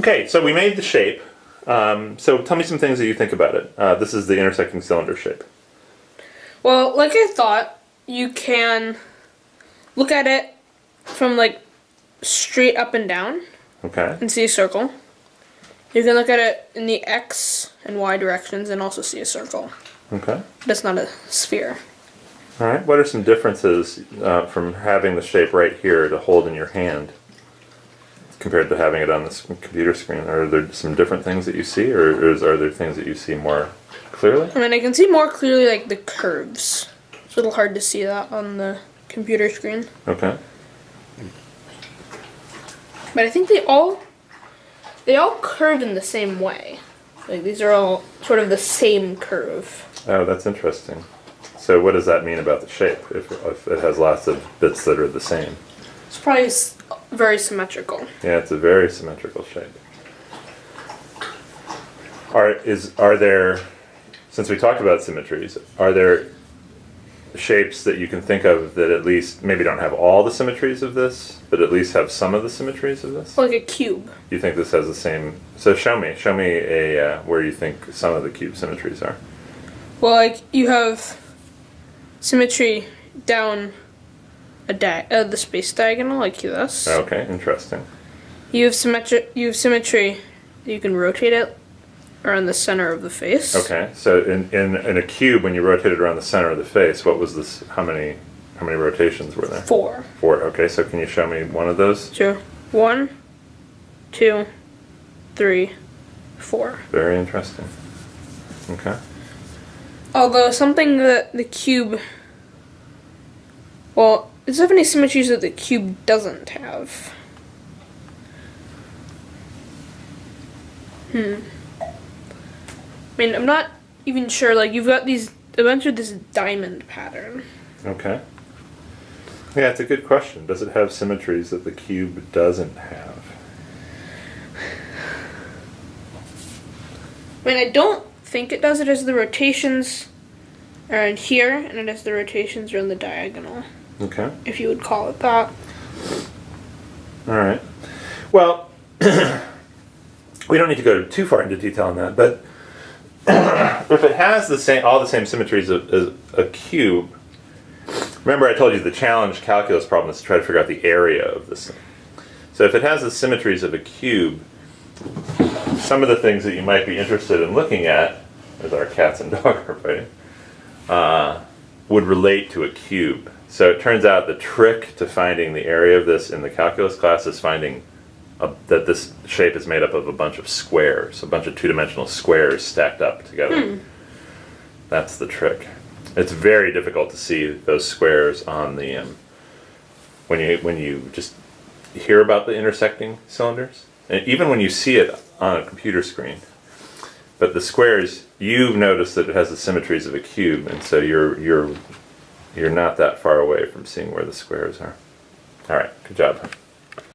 Okay, so we made the shape. So tell me some things that you think about it. This is the intersecting cylinder shape. Well, like I thought, you can look at it from like straight up and down. Okay. And see a circle. You can look at it in the X and Y directions and also see a circle. Okay. But it's not a sphere. All right. What are some differences from having the shape right here to hold in your hand compared to having it on this computer screen? Are there some different things that you see, or are there things that you see more clearly? I mean, I can see more clearly like the curves. It's a little hard to see that on the computer screen. Okay. But I think they all curve in the same way. Like these are all sort of the same curve. Oh, that's interesting. So what does that mean about the shape if it has lots of bits that are the same? It's probably very symmetrical. Yeah, it's a very symmetrical shape. Are there, since we talked about symmetries, are there shapes that you can think of that at least maybe don't have all the symmetries of this, but at least have some of the symmetries of this? Like a cube. You think this has the same? So show me a where you think some of the cube symmetries are. Well, like you have symmetry down the space diagonal, like this. Okay, interesting. You have symmetry. You can rotate it around the center of the face. Okay, so in a cube, when you rotate it around the center of the face, what was this? How many rotations were there? 4. 4. Okay, so can you show me one of those? Sure. 1, 2, 3, 4. Very interesting. Okay. Although something that the cube, well, there's definitely symmetries that the cube doesn't have. I mean, I'm not even sure. Like, you've got a bunch of this diamond pattern. Okay. Yeah, it's a good question. Does it have symmetries that the cube doesn't have? I mean, I don't think it does. It has the rotations around here, and it has the rotations around the diagonal. Okay. If you would call it that. All right. Well, we don't need to go too far into detail on that, but if it has all the same symmetries as a cube, remember I told you the challenge calculus problem is to try to figure out the area of this thing. So if it has the symmetries of a cube, some of the things that you might be interested in looking at, as our cats and dog are fighting, would relate to a cube. So it turns out the trick to finding the area of this in the calculus class is finding that this shape is made up of a bunch of squares, a bunch of two-dimensional squares stacked up together. That's the trick. It's very difficult to see those squares on the when you just hear about the intersecting cylinders, and even when you see it on a computer screen. But the squares, you've noticed that it has the symmetries of a cube, and so you're not that far away from seeing where the squares are. All right, good job.